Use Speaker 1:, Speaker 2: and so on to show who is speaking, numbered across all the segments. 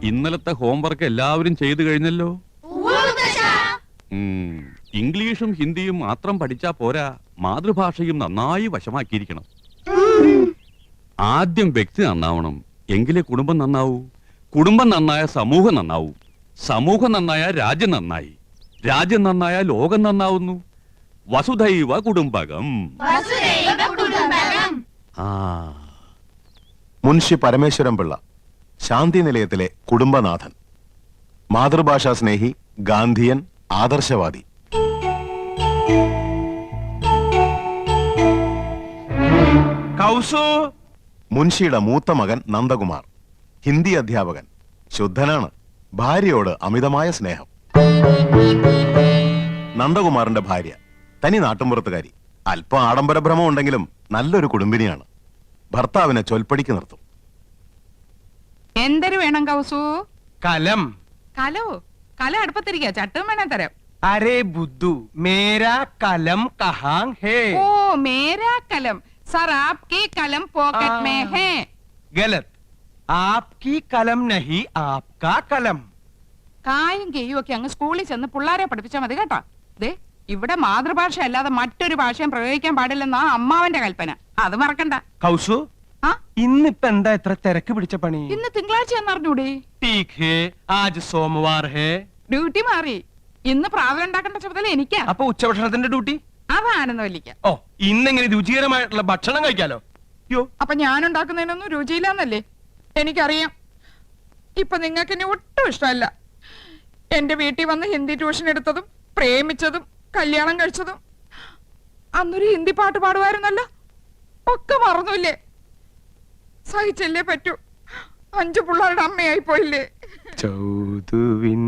Speaker 1: ഇന്നലത്തെ ഹോംവർക്ക് എല്ലാവരും ചെയ്തു കഴിഞ്ഞല്ലോ. ഇംഗ്ലീഷും ഹിന്ദിയും മാത്രം പഠിച്ചാ പോരാ, മാതൃഭാഷയും നന്നായി വശമാക്കിയിരിക്കണം. ആദ്യം വ്യക്തി നന്നാവണം, എങ്കിലേ കുടുംബം നന്നാവൂ. കുടുംബം നന്നായ സമൂഹം നന്നാവൂ. സമൂഹം നന്നായ രാജ്യം നന്നായി. രാജ്യം നന്നായ ലോകം നന്നാവുന്നു. വസുധൈവ കുടുംബകം.
Speaker 2: മുൻഷി പരമേശ്വരൻ പിള്ള, ശാന്തി നിലയത്തിലെ കുടുംബനാഥൻ, മാതൃഭാഷാ സ്നേഹി, ഗാന്ധിയൻ, ആദർശവാദി. മുൻഷിയുടെ മൂത്ത മകൻ നന്ദകുമാർ, ഹിന്ദി അധ്യാപകൻ, ശുദ്ധനാണ്, ഭാര്യയോട് അമിതമായ സ്നേഹം. നന്ദകുമാറിന്റെ ഭാര്യ തനി നാട്ടുമ്പുറത്തുകാരി, അല്പം ആഡംബരഭ്രമം ഉണ്ടെങ്കിലും നല്ലൊരു കുടുംബിനിയാണ്. ഭർത്താവിനെ ചൊൽപ്പടിക്ക് നിർത്തും.
Speaker 3: എന്തൊരു വേണം കൗസു?
Speaker 4: കലം.
Speaker 3: കലോ? കല അടുപ്പത്തിരിക്കുക, ചട്ടും വേണം തരാം.
Speaker 4: അരേ ബുദ്ധു, മേരാ കലം കഹാം ഹേ?
Speaker 3: ഓ, മേരാ കലം. സർ, ആപ്കി കലം പോക്കറ്റ് മേ ഹേ.
Speaker 4: ഗലത്. ആപ്കി കലം നഹി, ആപ്കാ കലം.
Speaker 3: കായും കെയ്യും ഒക്കെ അങ്ങ് സ്കൂളിൽ ചെന്ന് പിള്ളാരെ പഠിപ്പിച്ചാൽ മതി കേട്ടോ. ദേ, ഇവിടെ മാതൃഭാഷ അല്ലാതെ മറ്റൊരു ഭാഷയും പ്രയോഗിക്കാൻ പാടില്ലെന്നാ അമ്മാവന്റെ കൽപ്പന. അത് മറക്കണ്ട.
Speaker 4: കൗസു, ഇന്നിപ്പോ എന്താ ഇത്ര തിരക്ക് പിടിച്ച പണി?
Speaker 3: ഇന്ന് തിങ്കളാഴ്ചയാന്ന് അറിഞ്ഞൂടെ?
Speaker 4: ആജ് സോമവാർ ഹേ.
Speaker 3: ഡ്യൂട്ടി മാറി. ഇന്ന് പ്രാതൽ ഉണ്ടാക്കേണ്ട ചുമതല എനിക്കാ.
Speaker 4: അപ്പൊ ഉച്ചഭക്ഷണത്തിന്റെ ഡ്യൂട്ടി?
Speaker 3: അതാണെന്നല്ല.
Speaker 4: ഓ, ഇന്നെങ്ങനെ രുചികരമായിട്ടുള്ള ഭക്ഷണം കഴിക്കാലോ. യോ,
Speaker 3: അപ്പൊ ഞാൻ ഉണ്ടാക്കുന്നതിനൊന്നും രുചിയില്ലാന്നല്ലേ? എനിക്കറിയാം. ഇപ്പൊ നിങ്ങൾക്ക് എന്നെ ഒട്ടും ഇഷ്ടമല്ല. എന്റെ വീട്ടിൽ വന്ന് ഹിന്ദി ട്യൂഷൻ എടുത്തതും പ്രേമിച്ചതും കല്യാണം കഴിച്ചതും അന്നൊരു ഹിന്ദി പാട്ട് പാടുമായിരുന്നല്ലോ. ഒക്കെ മറന്നില്ലേ? സഹിച്ചല്ലേ പറ്റൂ. 5 പിള്ളേരുടെ അമ്മയായി പോയില്ലേ?
Speaker 4: ചൗതുവിൻ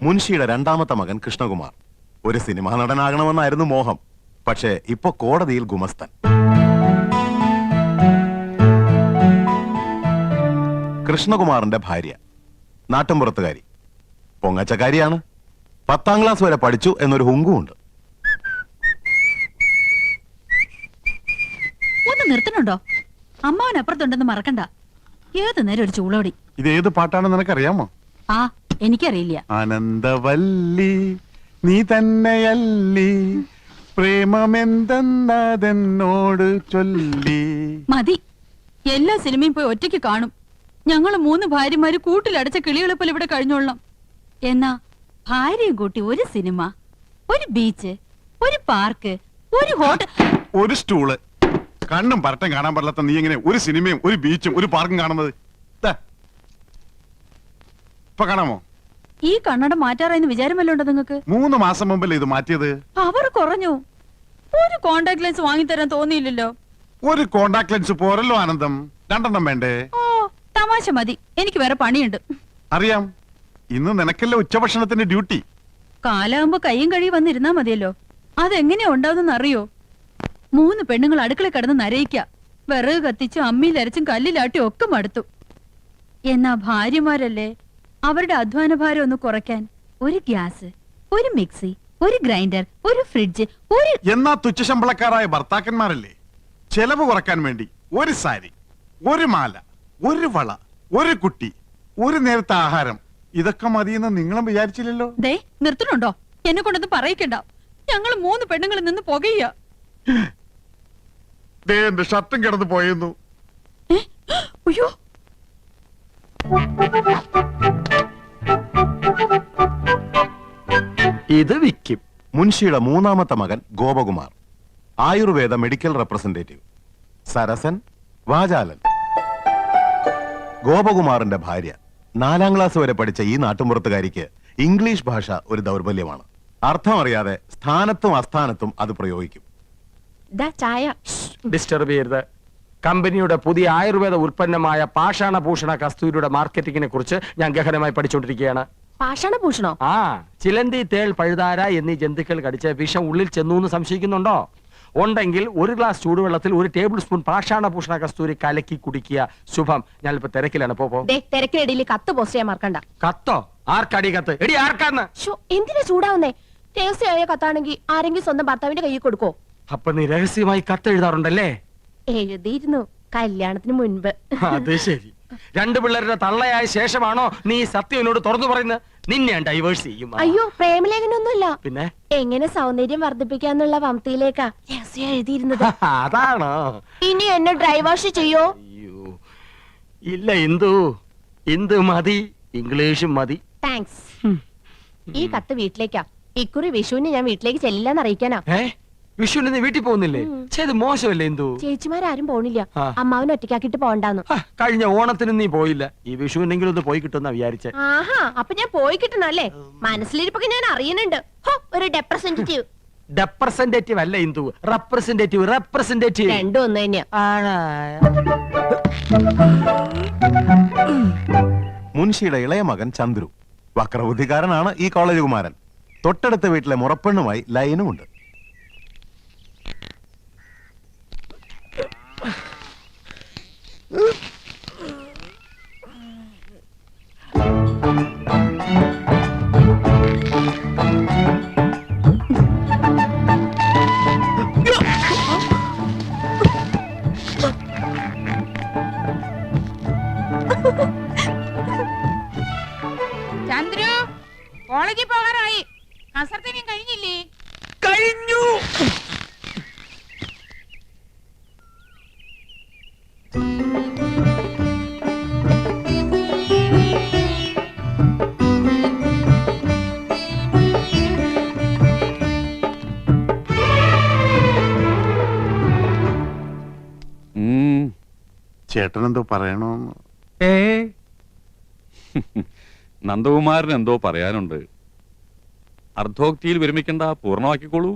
Speaker 2: മുൻഷിയുടെ രണ്ടാമത്തെ മകൻ കൃഷ്ണകുമാർ, ഒരു സിനിമാ നടനാകണമെന്നായിരുന്നു മോഹം. പക്ഷേ ഇപ്പൊ കോടതിയിൽ ഗുമസ്തൻ. കൃഷ്ണകുമാറിന്റെ ഭാര്യ നാട്ടുംപുറത്തുകാരി, പൊങ്ങച്ചക്കാരിയാണ്. 10ാം ക്ലാസ് വരെ പഠിച്ചു എന്നൊരു ഹുങ്കുമുണ്ട്.
Speaker 5: ഒന്ന് നിർത്തണുണ്ടോ? അമ്മാവനപ്പുറത്തുണ്ടെന്ന് മറക്കണ്ട. ഏത് നേരം ഒരു ചൂളോടി.
Speaker 2: ഇത് ഏത് പാട്ടാണെന്ന് നിനക്കറിയാമോ?
Speaker 5: ആ, എനിക്കറിയില്ല.
Speaker 2: ആനന്ദവല്ലി നീ തന്നെയല്ലി, പ്രേമമെന്തെന്നതെന്നോട് ചൊല്ലി.
Speaker 5: മതി. എല്ലാ സിനിമയും പോയി ഒറ്റയ്ക്ക് കാണും. ഞങ്ങള് 3 ഭാര്യമാര് കൂട്ടിലടച്ച കിളികളെ പോലെ ഇവിടെ കഴിഞ്ഞോളാം. എന്നാ ഭാര്യയും കൂട്ടി ഒരു സിനിമ, ഒരു ബീച്ച്, ഒരു പാർക്ക്, ഒരു ഹോട്ടൽ,
Speaker 2: ഒരു സ്റ്റൂള്. കണ്ണും പരട്ടം കാണാൻ പാടില്ലാത്ത നീ എങ്ങനെ ഒരു സിനിമയും ഒരു ബീച്ചും ഒരു പാർക്കും കാണുന്നത്? ഇപ്പൊ കാണാമോ?
Speaker 5: ഈ കണ്ണട മാറ്റാറായെന്ന് വിചാരമല്ലോ ഉണ്ടോ നിങ്ങൾക്ക്?
Speaker 2: 3 മാസം മുമ്പല്ലേ ഇത് മാറ്റിയത്?
Speaker 5: അവർ കുറഞ്ഞു. ഒരു കോണ്ടാക്ട് ലെൻസ് വാങ്ങിത്തരാൻ തോന്നിയില്ലല്ലോ.
Speaker 2: ഒരു കോണ്ടാക്ട് ലെൻസ് പോരല്ലോ ആനന്ദം, 2 വേണ്ടേ?
Speaker 5: ഓ, തമാശ മതി. എനിക്ക് വേറെ പണിയുണ്ട്.
Speaker 2: അറിയാം, ഇന്ന് നിനക്കല്ലേ ഉച്ചഭക്ഷണത്തിന്റെ ഡ്യൂട്ടി.
Speaker 5: കാലാകുമ്പോ കയ്യും കഴിയും വന്നിരുന്നാ മതിയല്ലോ. അതെങ്ങനെയാ ഉണ്ടാവുന്ന അറിയോ? 3 പെണ്ണുങ്ങൾ അടുക്കള കിടന്ന് നരയിക്ക. വിറക് കത്തിച്ചും അമ്മിയിലരച്ചും കല്ലിലാട്ടി ഒക്കെ മടുത്തു. എന്നാ ഭാര്യമാരല്ലേ, അവരുടെ അധ്വാന ഭാരം ഒന്ന് കുറയ്ക്കാൻ ഒരു ഗ്യാസ്, ഒരു മിക്സി, ഒരു ഗ്രൈൻഡർ, ഒരു ഫ്രിഡ്ജ്, ഒരു...
Speaker 2: എന്നാ തുച്ഛശമ്പളക്കാരായ ഭർത്താക്കന്മാരല്ലേ ചെലവ് കുറക്കാൻ വേണ്ടി ഒരു സാരി, ഒരു മാല, ഒരു വള, ഒരു കുട്ടി, ഒരു നേരത്തെ ആഹാരം, ഇതൊക്കെ മതിയെന്ന് നിങ്ങളും വിചാരിച്ചില്ലല്ലോ.
Speaker 5: ദേ, നിർത്തണുണ്ടോ? എന്നെ കൊണ്ടൊന്നും പറയിക്കണ്ട. ഞങ്ങൾ 3 പെണ്ണുങ്ങളിൽ നിന്ന് പുകയ്യ.
Speaker 2: എന്റെ ഷർട്ടും കിടന്ന് പോയെന്നു.
Speaker 5: അയ്യോ,
Speaker 4: ഇത് വിക്കും.
Speaker 2: മുൻഷിയുടെ 3ാമത്തെ മകൻ ഗോപകുമാർ, ആയുർവേദ മെഡിക്കൽ റെപ്രസെന്റേറ്റീവ്, സരസൻ, വാചാലൻ. ഗോപകുമാറിന്റെ ഭാര്യ 4ാം ക്ലാസ് വരെ പഠിച്ച ഈ നാട്ടുമ്പുറത്തുകാരിക്ക് ഇംഗ്ലീഷ് ഭാഷ ഒരു ദൗർബല്യമാണ്. അർത്ഥമറിയാതെ സ്ഥാനത്തും അസ്ഥാനത്തും അത് പ്രയോഗിക്കും.
Speaker 4: ഡിസ്റ്റർബ് ചെയ്യരുത്. കമ്പനിയുടെ പുതിയ ആയുർവേദ ഉൽപ്പന്നമായ പാഷാണഭൂഷണ കസ്തൂരിയുടെ മാർക്കറ്റിംഗിനെ കുറിച്ച് ഞാൻ ഗഹനമായി പഠിച്ചുകൊണ്ടിരിക്കുകയാണ്.
Speaker 5: പാഷാണഭൂഷണോ?
Speaker 4: ചിലന്തി, തേൾ, പഴുതാര എന്നീ ജന്തുക്കൾ കടിച്ച് വിഷം ഉള്ളിൽ ചെന്നു എന്ന് സംശയിക്കുന്നുണ്ടോ? ഉണ്ടെങ്കിൽ ഒരു ഗ്ലാസ് ചൂടുവെള്ളത്തിൽ ഒരു ടേബിൾ സ്പൂൺ പാഷാണഭൂഷണ കസ്തൂരി കലക്കി കുടിക്കുക. ശുഭം. ഞാനിപ്പോ തിരക്കിലാണ്. പോ.
Speaker 6: തിരക്കിനിടയിൽ കത്ത് പോസ്റ്റ് ചെയ്യാൻ മറക്കണ്ട.
Speaker 4: കത്തോ? ആർക്കടി കത്ത്? എടി ആർക്കാന്ന്?
Speaker 6: എന്തിനാ ചൂടാവുന്നേ? രഹസ്യമായ കത്താണെങ്കിൽ ആരെങ്കിലും സ്വന്തം ഭർത്താവിന്റെ കയ്യിൽ കൊടുക്കോ?
Speaker 4: അപ്പൊ നീ രഹസ്യമായി കത്ത് എഴുതാറുണ്ടല്ലേ?
Speaker 6: എഴുതിയിരുന്നു കല്യാണത്തിന് മുൻപ്.
Speaker 4: അത് ശരി. രണ്ടു പിള്ളേരുടെ തള്ളയായ ശേഷമാണോ നീ സത്യം എന്നോട് തുറന്നു പറയുന്നത്? നിന്നെ ഞാൻ ഡൈവേഴ്സ് ചെയ്യും.
Speaker 6: അയ്യോ, പ്രേമലേഖനൊന്നുമില്ല.
Speaker 4: പിന്നെ
Speaker 6: എങ്ങനെ സൗന്ദര്യം വർദ്ധിപ്പിക്കാന്നുള്ള വംതിയിലേക്കാ രഹസ്യം എഴുതിയിരുന്നത്.
Speaker 4: അതാണോ?
Speaker 6: ഇനി എന്നെ ഡ്രൈവേഴ്സ് ചെയ്യോ?
Speaker 4: അയ്യോ ഇല്ല, ഇന്ദു മതി, ഇംഗ്ലീഷും മതി.
Speaker 6: താങ്ക്സ്. ഈ കത്ത് വീട്ടിലേക്കാ. ഇക്കുറി വിഷുവിന് ഞാൻ വീട്ടിലേക്ക് ചെല്ലില്ലെന്ന് അറിയിക്കാനാ.
Speaker 4: വിഷുവിന് നീ വീട്ടിൽ പോകുന്നില്ലേ? ചെയ്ത് മോശമല്ലേ ഇന്ദു?
Speaker 6: ചേച്ചിമാരും പോണില്ല.
Speaker 4: ആ.
Speaker 6: അമ്മാവനെ ഒറ്റയ്ക്കാക്കിട്ട് പോണ്ടാന്ന്.
Speaker 4: കഴിഞ്ഞ ഓണത്തിന് നീ പോയില്ല. ഈ വിഷുവിനെങ്കിലും ഒന്ന് പോയി കിട്ടുന്ന വിചാരിച്ചേ.
Speaker 6: ആഹാ, അപ്പൊ ഞാൻ പോയി കിട്ടണല്ലേ? മനസ്സിലിരിപ്പൊക്കെ ഞാൻ അറിയുന്നുണ്ട്. ഒരു റെപ്രസെന്റേറ്റീവ്.
Speaker 4: റെപ്രസെന്റേറ്റീവ് അല്ല ഇന്ദു, റെപ്രസെന്റേറ്റീവ്.
Speaker 6: രണ്ടും ഒന്ന് തന്നെയാ.
Speaker 7: മുൻഷിയുടെ ഇളയ മകൻ ചന്ദ്രു വക്രബുദ്ധിക്കാരനാണ്. ഈ കോളേജ് കുമാരൻ. തൊട്ടടുത്ത വീട്ടിലെ മുറപ്പെണ്ണുമായി ലൈനുമുണ്ട്.
Speaker 3: ചന്ദ്രു, കോളേജിൽ പോകാറായി. കസർത്തിനും കഴിഞ്ഞില്ലേ?
Speaker 4: കഴിഞ്ഞു.
Speaker 2: ചേട്ടനെന്തോ പറയണോന്ന്.
Speaker 1: നന്ദകുമാരൻ എന്തോ പറയാനുണ്ട്. അർദ്ധോക്തിയിൽ വിരമിക്കണ്ട, പൂർണ്ണമാക്കിക്കോളൂ.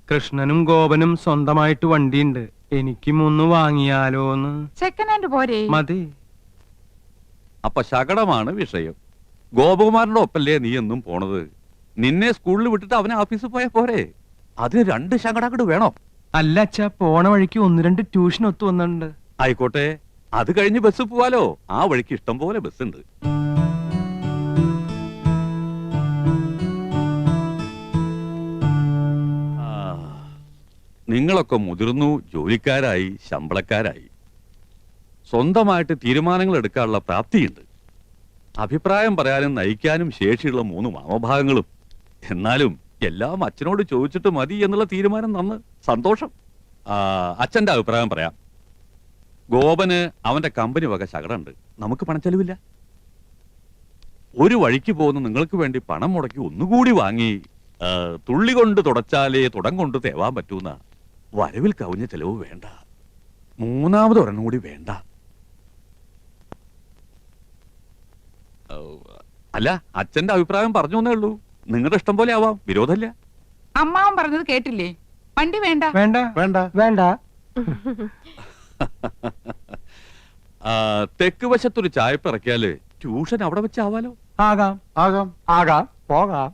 Speaker 8: കൃഷ്ണനും ഗോപനും സ്വന്തമായിട്ട് വണ്ടിയുണ്ട്. എനിക്കും ഒന്ന് വാങ്ങിയാലോന്ന്.
Speaker 3: സെക്കൻഡ് ഹാൻഡ് പോരെ?
Speaker 8: മതി.
Speaker 1: അപ്പൊ ശകടമാണ് വിഷയം. ഗോപകുമാരന്റെ ഒപ്പല്ലേ നീ എന്നും പോണത്? നിന്നെ സ്കൂളിൽ വിട്ടിട്ട് അവനെ ഓഫീസിൽ പോയാ പോരെ? അതിന് 2 ശകടങ്ങട് വേണോ?
Speaker 8: അല്ല അച്ഛാ, പോണ വഴിക്ക് 1-2 ട്യൂഷൻ ഒത്തു വന്നിട്ടുണ്ട്.
Speaker 1: ആയിക്കോട്ടെ, അത് കഴിഞ്ഞ് ബസ് പോവാലോ. ആ വഴിക്ക് ഇഷ്ടം പോലെ ബസ് ഉണ്ട്. നിങ്ങളൊക്കെ മുതിർന്നു, ജോലിക്കാരായി, ശമ്പളക്കാരായി. സ്വന്തമായിട്ട് തീരുമാനങ്ങൾ എടുക്കാനുള്ള പ്രാപ്തിയുണ്ട്. അഭിപ്രായം പറയാനും നയിക്കാനും ശേഷിയുള്ള 3 മാമഭാഗങ്ങളും. എന്നാലും എല്ലാം അച്ഛനോട് ചോദിച്ചിട്ട് മതി എന്നുള്ള തീരുമാനം നന്ന്. സന്തോഷം. അച്ഛന്റെ അഭിപ്രായം പറയാം. ഗോപന് അവന്റെ കമ്പനി വക ശകടമുണ്ട്. നമുക്ക് പണച്ചെലവില്ല. ഒരു വഴിക്ക് പോകുന്ന നിങ്ങൾക്ക് വേണ്ടി പണം മുടക്കി ഒന്നുകൂടി വാങ്ങി തുള്ളി കൊണ്ട് തുടച്ചാലേ തുടം കൊണ്ട് തേവാൻ പറ്റൂന്ന വരവിൽ കവിഞ്ഞ ചെലവ് വേണ്ട. 3ാമത് ഒരെണ്ണം കൂടി വേണ്ട. അല്ല, അച്ഛന്റെ അഭിപ്രായം പറഞ്ഞു എന്നേ ഉള്ളൂ. നിങ്ങളുടെ ഇഷ്ടം പോലെ ആവാം, വിരോധമില്ല.
Speaker 3: അമ്മാവൻ പറഞ്ഞത് കേട്ടില്ലേ? വണ്ടി വേണ്ട.
Speaker 8: വേണ്ട
Speaker 2: വേണ്ട
Speaker 4: വേണ്ട.
Speaker 1: തെക്ക് വശത്തൊരു ചായപ്പ് ഇറക്കിയാല് ട്യൂഷൻ അവിടെ വെച്ചാവാലോ.
Speaker 8: ആകാം.
Speaker 2: ആകാം.
Speaker 4: ആകാം. പോകാം.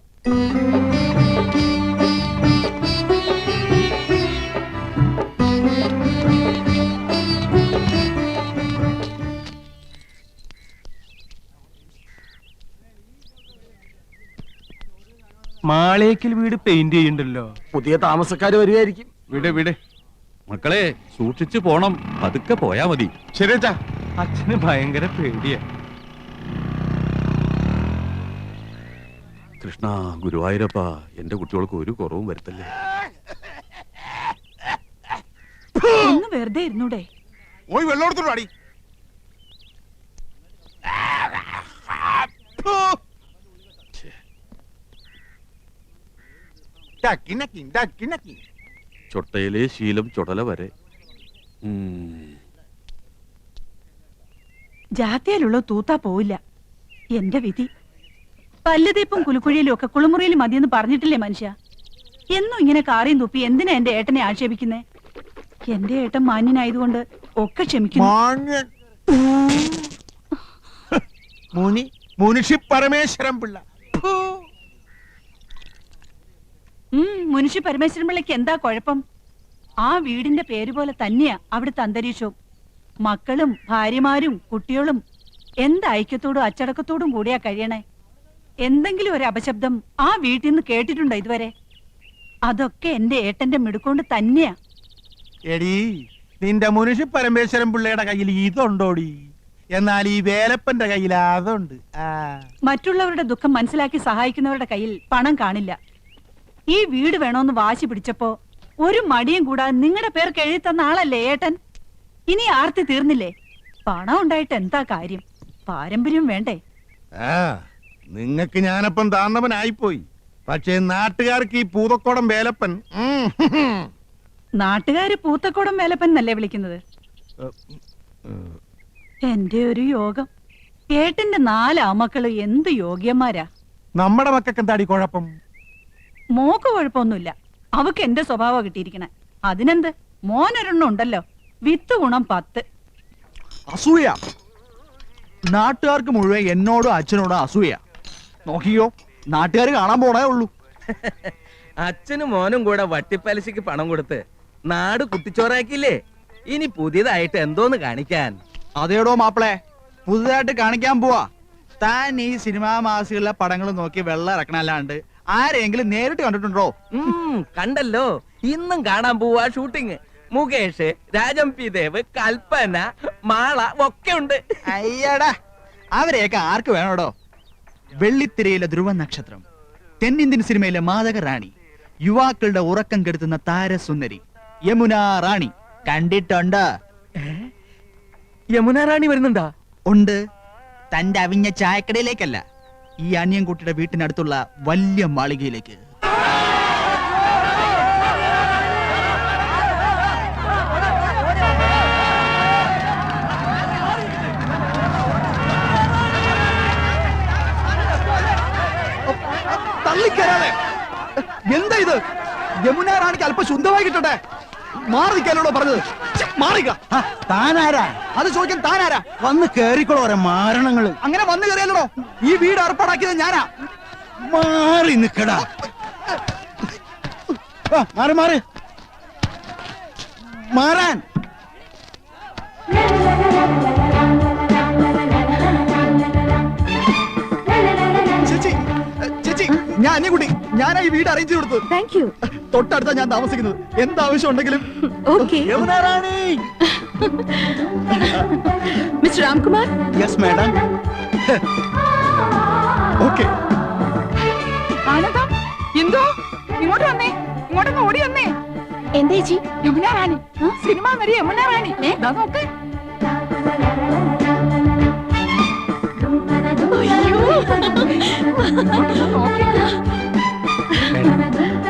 Speaker 8: മാളേക്കിൽ വീട് പെയിന്റ് ചെയ്യണ്ടല്ലോ.
Speaker 4: പുതിയ താമസക്കാര് വരുമായിരിക്കും.
Speaker 8: വിട്.
Speaker 1: മക്കളെ സൂക്ഷിച്ചു പോണം. പതുക്കെ പോയാ മതി.
Speaker 2: ശരിയച്ചാ.
Speaker 8: അച്ഛന് ഭയങ്കര പേടിയാ.
Speaker 1: കൃഷ്ണ ഗുരുവായൂരപ്പ, എന്റെ കുട്ടികൾക്ക് ഒരു കുറവും വരുത്തല്ലേ.
Speaker 5: ഒന്ന് വെറുതെ ഇരുന്നൂടെ?
Speaker 2: പോയി വെള്ളം എടുത്തോളൂ അടി.
Speaker 1: ചൊട്ടയിലെ ശീലം ചുടല വരെ.
Speaker 5: ജാത്തിയാലുള്ള തൂത്താ പോവില്ല. എന്റെ വിധി. പല്ലുതീപ്പും കുലുക്കുഴിയിലും ഒക്കെ കുളിമുറിയിലും മതിയെന്ന് പറഞ്ഞിട്ടില്ലേ മനുഷ്യ? എന്നും ഇങ്ങനെ കാറിയും തുപ്പി എന്തിനാ എന്റെ ഏട്ടനെ ആക്ഷേപിക്കുന്നേ? എന്റെ ഏട്ടൻ മാന്യനായതുകൊണ്ട് ഒക്കെ ക്ഷമിക്കുന്നു.
Speaker 2: മുനിഷി പരമേശ്വരൻ പിള്ള.
Speaker 5: മുനുഷ്യ പരമേശ്വരൻ പിള്ളയ്ക്ക് എന്താ കുഴപ്പം? ആ വീടിന്റെ പേര് പോലെ തന്നെയാ അവിടുത്തെ അന്തരീക്ഷവും. മക്കളും ഭാര്യമാരും കുട്ടികളും എന്ത് ഐക്യത്തോടും അച്ചടക്കത്തോടും കൂടിയാ കഴിയണേ. എന്തെങ്കിലും ഒരു അപശബ്ദം ആ വീട്ടിൽ നിന്ന് കേട്ടിട്ടുണ്ടോ ഇതുവരെ? അതൊക്കെ എന്റെ ഏട്ടന്റെ മിടുക്കൊണ്ട് തന്നെയാ.
Speaker 9: എടീ, നിന്റെ മുനുഷ്യ പരമേശ്വരൻ പിള്ളയുടെ കയ്യിൽ ഇതുണ്ടോടി? എന്നാൽ ഈ വേലപ്പന്റെ കയ്യിൽ അതുണ്ട്.
Speaker 5: മറ്റുള്ളവരുടെ ദുഃഖം മനസ്സിലാക്കി സഹായിക്കുന്നവരുടെ കയ്യിൽ പണം കാണില്ല. ഈ വീട് വേണോന്ന് വാശി പിടിച്ചപ്പോ ഒരു മടിയും കൂടാതെ നിങ്ങളുടെ പേർക്ക് എഴുതി തന്ന ആളല്ലേ ഏട്ടൻ. ഇനി ആർത്തി തീർന്നില്ലേ? പണം ഉണ്ടായിട്ട് എന്താ കാര്യം? പാരമ്പര്യം വേണ്ടേ?
Speaker 9: നിങ്ങക്ക് ഞാനപ്പം താന്നവനായിപ്പോയി. പക്ഷേ നാട്ടുകാർക്ക് ഈ പൂതക്കോടം വേലപ്പൻ
Speaker 5: നാട്ടുകാര് പൂത്തക്കോടം വേലപ്പൻ എന്നല്ലേ വിളിക്കുന്നത്? എന്റെ ഒരു യോഗം. ഏട്ടന്റെ 4 ആമക്കള് എന്ത് യോഗ്യന്മാരാ.
Speaker 9: നമ്മുടെ മക്കൾക്ക് എന്താടി കുഴപ്പം?
Speaker 5: മോക്ക് കുഴപ്പമൊന്നുമില്ല. അവക്ക് എന്റെ സ്വഭാവം കിട്ടിയിരിക്കണേ. അതിനെന്ത്? മോനൊരെണ്ണം ഉണ്ടല്ലോ, വിത്ത് ഗുണം 10.
Speaker 9: അസൂയ. നാട്ടുകാർക്ക് മുഴുവൻ എന്നോടും അച്ഛനോടും അസൂയ. നോക്കിയോ, നാട്ടുകാർ കാണാൻ പോണേ ഉള്ളൂ.
Speaker 10: അച്ഛനും മോനും കൂടെ വട്ടിപ്പലിശക്ക് പണം കൊടുത്ത് നാട് കുട്ടിച്ചോറാക്കിയില്ലേ? ഇനി പുതിയതായിട്ട് എന്തോന്ന് കാണിക്കാൻ?
Speaker 9: അതേടോ മാപ്പിളെ, പുതുതായിട്ട് കാണിക്കാൻ പോവാ. താൻ ഈ സിനിമാ മാസികളിലെ പടങ്ങൾ നോക്കി വെള്ളം ഇറക്കണല്ലാണ്ട് ആരെങ്കിലും നേരിട്ട് കണ്ടിട്ടുണ്ടോ?
Speaker 10: കണ്ടല്ലോ, ഇന്നും കാണാൻ പോവാ ഷൂട്ടിങ്. മുകേഷ്, രാജം പി ദേവ്, കൽപ്പന, മാള ഒക്കെ ഉണ്ട്.
Speaker 9: അയ്യടാ, അവരെയൊക്കെ ആർക്ക് വേണോടോ? വെള്ളിത്തിരയിലെ ധ്രുവ നക്ഷത്രം, തെന്നിന്ത്യൻ സിനിമയിലെ മാതക റാണി, യുവാക്കളുടെ ഉറക്കം കെടുത്തുന്ന താരസുന്ദരി യമുന റാണി കണ്ടിട്ടുണ്ട്?
Speaker 10: യമുന റാണി വരുന്നുണ്ടാ?
Speaker 9: ഉണ്ട്. തന്റെ അവിഞ്ഞ ചായക്കടയിലേക്കല്ല, ഈ അനിയൻകുട്ടിയുടെ വീട്ടിനടുത്തുള്ള വലിയ മാളികയിലേക്ക്. തള്ളിക്കരാതെ. എന്താ ഇത്? യമുന റാണിക്ക് അല്പം ശുദ്ധമായി കിട്ടട്ടെ. മാറിക്കാനോടോ പറഞ്ഞത്? മാറിക്ക. താനാരാ? അത് ചോദിക്കാൻ താനാരാ? വന്ന് കേറിക്കോളോ മാരണങ്ങള്. അങ്ങനെ വന്ന് കയറിയല്ലോ. ഈ വീട് ഏർപ്പാടാക്കിയത് ഞാനാ. മാറി നിക്കടാ. മാറി മാറി മാറാൻ. ചേച്ചി, ചേച്ചി, ഞാൻ അനിയൻകുട്ടി. ഞാനാ ഈ വീട് അറേഞ്ച് കൊടുത്തു.
Speaker 6: Thank you.
Speaker 9: തൊട്ടടുത്താ ഞാൻ താമസിക്കുന്നത്. എന്താവശ്യം ഉണ്ടെങ്കിലും. Yamuna Rani.
Speaker 6: Mister Ramkumar.
Speaker 9: Yes madam. Okay.
Speaker 3: ആനന്ദം, എന്തോ ഇങ്ങോട്ട് വന്നേ, ഇങ്ങോട്ടൊന്ന് ഓടി വന്നേ.
Speaker 6: എന്താ ചേച്ചി?
Speaker 3: യമുന റാണി, സിനിമ നടി യമുന റാണി. ദാ നോക്ക്. ഇങ്ങോട്ടൊന്ന് നോക്ക്.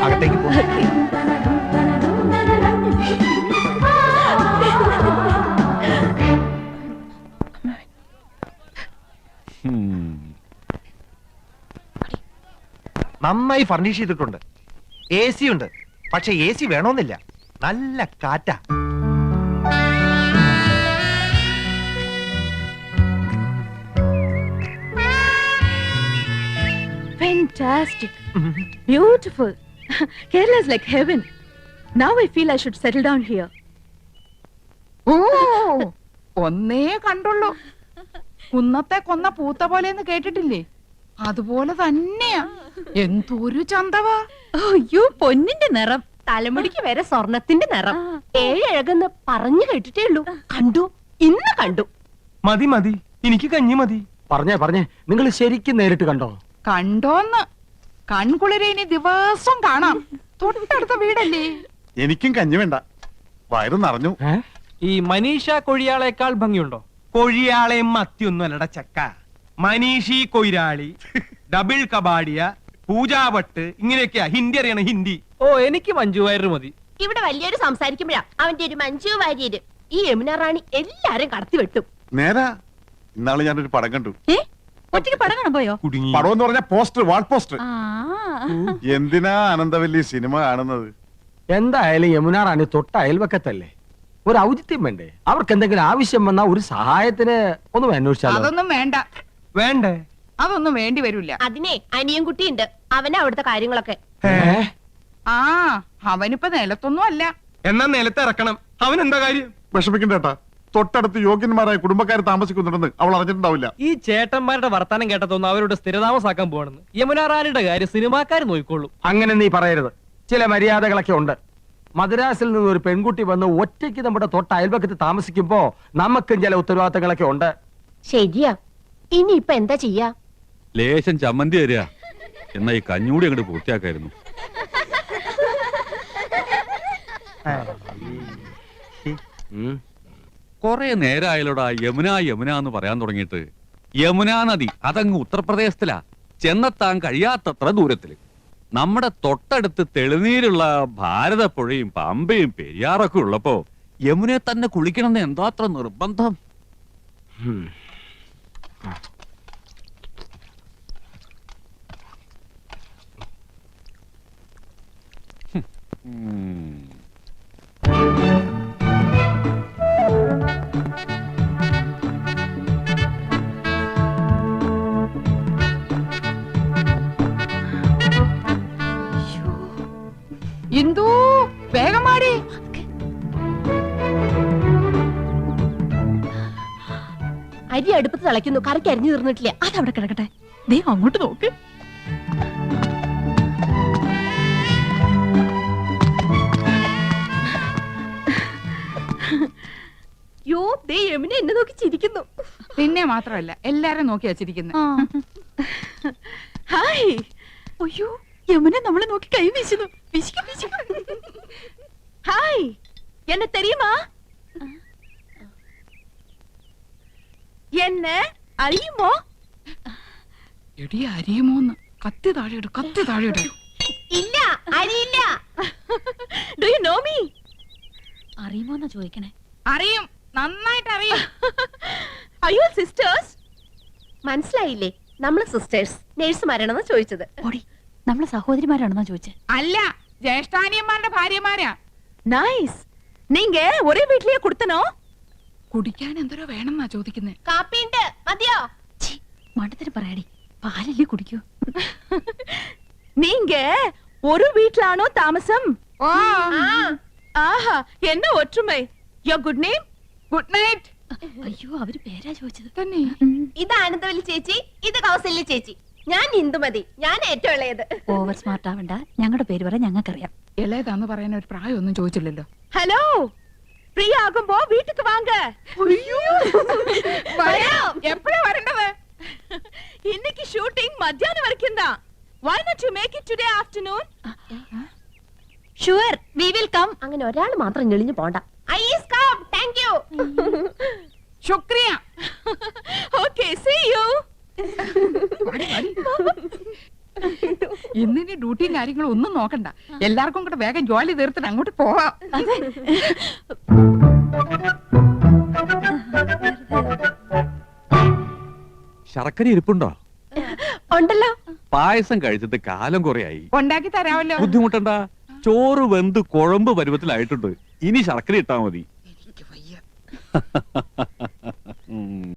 Speaker 9: അകത്തേക്ക് പോ.
Speaker 11: നന്നായി ഫർണിഷ് ചെയ്തിട്ടുണ്ട്. AC ഉണ്ട്, പക്ഷെ AC വേണമെന്നില്ല. നല്ല കാറ്റാ.
Speaker 6: Fantastic. Beautiful. Kerala is like heaven. Now I feel I should settle down here.
Speaker 3: ഓ, ഒന്നേ കണ്ടുള്ളൂ. കുന്നത്തെ കൊന്ന പൂത്ത പോലെന്ന് കേട്ടിട്ടില്ലേ? അതുപോലെ തന്നെയാ. എന്തൊരു ചന്തവാ.
Speaker 5: അയ്യോ, പൊന്നിന്റെ നിറം.
Speaker 6: തലമുടിക്ക് വരെ സ്വർണത്തിന്റെ നിറം. 7 അഴകെന്ന് പറഞ്ഞു കേട്ടിട്ടേ ഉള്ളൂ. കണ്ടു, ഇന്ന് കണ്ടു.
Speaker 8: മതി മതി, എനിക്ക് കഞ്ഞി മതി.
Speaker 4: പറഞ്ഞേ, നിങ്ങൾ ശരിക്കും നേരിട്ട് കണ്ടോ?
Speaker 3: കണ്ടോന്ന്? കൺകുളിരെ ഇനി ദിവസം കാണാം. തൊട്ടടുത്ത വീടല്ലേ.
Speaker 2: എനിക്കും കഞ്ഞി വേണ്ട, വയറ് നിറഞ്ഞു.
Speaker 8: ഈ മനീഷ കൊഴിയാളേക്കാൾ ഭംഗിയുണ്ടോ? കൊഴിയാളെയും മത്തിയൊന്നും അല്ലട ചക്ക. മനീഷി കൊയിരാളി, ഡബിൾ കബാഡിയ, പൂജാവട്ട്, ഇങ്ങനെയൊക്കെയാ ഹിന്ദി അറിയണം. ഹിന്ദി.
Speaker 10: ഓ, എനിക്ക് മഞ്ജു വാര്യർ മതി.
Speaker 6: ഇവിടെ വലിയൊരു സംസാരിക്കുമ്പോഴാ അവന്റെ ഒരു മഞ്ജു വാര്യര്. ഈ യമുന റാണി എല്ലാരും കടത്തി വെട്ടും.
Speaker 2: നേരാ. ഇന്നാള് ഞാനൊരു പടം കണ്ടു.
Speaker 5: ഒറ്റയ്ക്ക് പടം കാണാൻ പോയോ?
Speaker 8: കുടുങ്ങി.
Speaker 2: പടം എന്ന് പറഞ്ഞ പോസ്റ്റർ, വാൾ പോസ്റ്റർ.
Speaker 5: ആ,
Speaker 2: എന്തിനാ ആനന്ദവല്ലി സിനിമ കാണുന്നത്?
Speaker 4: എന്തായാലും യമുന റാണി തൊട്ട അയൽവക്കത്തല്ലേ, ഒരു ഔചിത്യം വേണ്ടേ? അവർക്ക് എന്തെങ്കിലും ആവശ്യം വന്നാ ഒരു സഹായത്തിന് ഒന്ന് അന്വേഷിച്ചാലോ?
Speaker 3: അതൊന്നും വേണ്ട.
Speaker 8: വേണ്ടേ?
Speaker 3: അതൊന്നും വേണ്ടി വരൂല.
Speaker 6: അതിനെ അനിയൻകുട്ടി ഉണ്ട്, അവനാ അവിടുത്തെ കാര്യങ്ങളൊക്കെ.
Speaker 3: ആ, അവനിപ്പോ നിലത്തൊന്നും അല്ല,
Speaker 8: എന്നാ നിലത്ത് ഇറക്കണം. അവൻ എന്താ കാര്യം?
Speaker 2: വിഷമിക്കണ്ടേട്ടാ, തൊട്ടടുത്ത് യോഗ്യന്മാരായ കുടുംബക്കാർ താമസിക്കുന്നുണ്ടെന്ന് അവൾ അറിഞ്ഞിട്ടുണ്ടാവില്ല.
Speaker 12: ഈ ചേട്ടന്മാരുടെ വർത്താനം കേട്ടതൊന്നും അവരോട് സ്ഥിരതാമസാക്കാൻ പോവാണെന്ന്. യമുന റാണിയുടെ കാര്യം സിനിമാക്കാർ നോക്കിക്കോളൂ.
Speaker 4: അങ്ങനെ നീ പറയരുത്. ചില മര്യാദകളൊക്കെ ഉണ്ട്. മദ്രാസിൽ നിന്ന് ഒരു പെൺകുട്ടി വന്ന് ഒറ്റയ്ക്ക് നമ്മുടെ തൊട്ട അയൽപക്കത്ത് താമസിക്കുമ്പോ നമുക്കും ചില ഉത്തരവാദിത്തങ്ങളൊക്കെ ഉണ്ട്.
Speaker 6: ശരിയാ. ഇനിയിപ്പൊ എന്താ ചെയ്യാ?
Speaker 1: ലേശം ചമ്മന്തി തരിക. എന്നാ ഈ കഞ്ഞൂടി അങ്ങോട്ട് പൂർത്തിയാക്കായിരുന്നു. കൊറേ നേരമായാലോടാ യമുന യമുന എന്ന് പറയാൻ തുടങ്ങിയിട്ട്. യമുനാ നദി അതങ്ങ് ഉത്തർപ്രദേശത്തിലാ, ചെന്നെത്താൻ കഴിയാത്തത്ര ദൂരത്തില്. നമ്മുടെ തൊട്ടടുത്ത് തെളിനീരുള്ള ഭാരതപ്പുഴയും പമ്പയും പെരിയാറൊക്കെ ഉള്ളപ്പോ യമുനെ തന്നെ കുളിക്കണമെന്ന് എന്താ അത്ര നിർബന്ധം?
Speaker 3: ഇന്ദു വേഗം മാടി.
Speaker 6: അരി അടുപ്പത്ത് തിളയ്ക്കുന്നു, കറിക്ക് അരിഞ്ഞു തീർന്നിട്ടില്ല.
Speaker 5: അതവിടെ കിടക്കട്ടെ. ദേ അങ്ങോട്ട് നോക്ക്.
Speaker 6: യോ, ദേ യമുന എന്നെ നോക്കി ചിരിക്കുന്നു.
Speaker 3: പിന്നെ മാത്രമല്ല എല്ലാരും നോക്കി വച്ചിരിക്കുന്നു.
Speaker 6: ഹായ്.
Speaker 5: അയ്യോ, യമുന നമ്മളെ നോക്കി കൈ വീശുന്നു.
Speaker 6: ഹായ്, എന്നെ തെരിയുമാ? എന്നെ അറിയുമോ?
Speaker 3: എടി അരിയുമോന്ന്. കത്തി താഴെയിട്, കത്തി താഴെയിട്.
Speaker 6: ഇല്ല, അറിയില്ല. Do you know me?
Speaker 5: അറിയുമോന്നാ ചോദിക്കണേ.
Speaker 3: അറിയും, നന്നായിട്ട് അറിയും.
Speaker 6: അയ്യോ സിസ്റ്റേഴ്സ്. മനസ്സിലായില്ലേ? നമ്മള് സിസ്റ്റേഴ്സ് നേഴ്സുമാരാണെന്ന് ചോദിച്ചത്.
Speaker 5: ഓടി, നമ്മളെ സഹോദരിമാരാണെന്നാ ചോദിച്ചേ.
Speaker 3: അല്ല, ജ്യേഷ്ഠാനിയന്മാരുടെ ഭാര്യമാരാ.
Speaker 6: നൈസ്. നീങ്ക ഒരേ വീട്ടിലേ കൊടുത്തനോ?
Speaker 3: കുടിക്കാൻ എന്തോരോ വേണമെന്നാ ചോദിക്കുന്നേ.
Speaker 6: കാപ്പിണ്ട് മതിയോ?
Speaker 5: മണ്ടത്തിന് പറയാടി, പാലല്ലേ കുടിക്കൂ.
Speaker 6: നീങ്ക ഒരു വീട്ടിലാണോ താമസം?
Speaker 3: ഓ,
Speaker 6: ആഹാ, എന്നെ ഒറ്റുമൈ. യോ ഗുഡ് നെയിം?
Speaker 3: Good night.
Speaker 5: അയ്യോ, അവര് പേരാ ചോദിച്ചത്.
Speaker 3: തന്നെ.
Speaker 6: ഇത് ആനന്ദവല്ലി ചേച്ചി, ഇത് കൗസല്യ ചേച്ചി. ഞാൻ ഇന്ദുമതി, ഞാൻ ഏറ്റവും ഇളയത്.
Speaker 5: ഓവർ സ്മാർട്ട് ആവണ്ട, ഞങ്ങളുടെ പേര് പറയാൻ ഞങ്ങൾക്കറിയാം.
Speaker 3: ഇളയതാന്ന് പറയാൻ ഒരു പ്രായമൊന്നും ചോദിച്ചില്ലല്ലോ.
Speaker 6: ഹലോ, ഫ്രീ ആകുമ്പോ വീട്ടിക്ക് വാങ്ക.
Speaker 3: എപ്പോഴാ വരേണ്ടത്?
Speaker 6: ഇന്നേക്ക് ഷൂട്ടിംഗ് മധ്യാഹ്നം വരയ്ക്കും. Why not you make it today afternoon?
Speaker 5: Sure, we will come.
Speaker 6: അങ്ങനെ ഒരാൾ മാത്രം ഞെളിഞ്ഞു പോണ്ട. I is come. Thank you.
Speaker 3: ശുക്രിയ.
Speaker 6: Okay, see you.
Speaker 3: ഇന്നിനി ഡ്യൂട്ടിയും കാര്യങ്ങളും ഒന്നും നോക്കണ്ട. എല്ലാവർക്കും കൂടെ വേഗം ജോലി തീർത്തിട്ട് അങ്ങോട്ട് പോവാം.
Speaker 1: ശർക്കര ഇരിപ്പുണ്ടോ?
Speaker 6: ഉണ്ടല്ലോ.
Speaker 1: പായസം കഴിച്ചിട്ട് കാലം കുറയായി.
Speaker 3: ഉണ്ടാക്കി തരാമല്ലോ.
Speaker 1: ബുദ്ധിമുട്ടണ്ട, ചോറ് വെന്ത് കുഴമ്പ് പരുവത്തിലായിട്ടുണ്ട്. ഇനി ശർക്കര ഇട്ടാ മതി.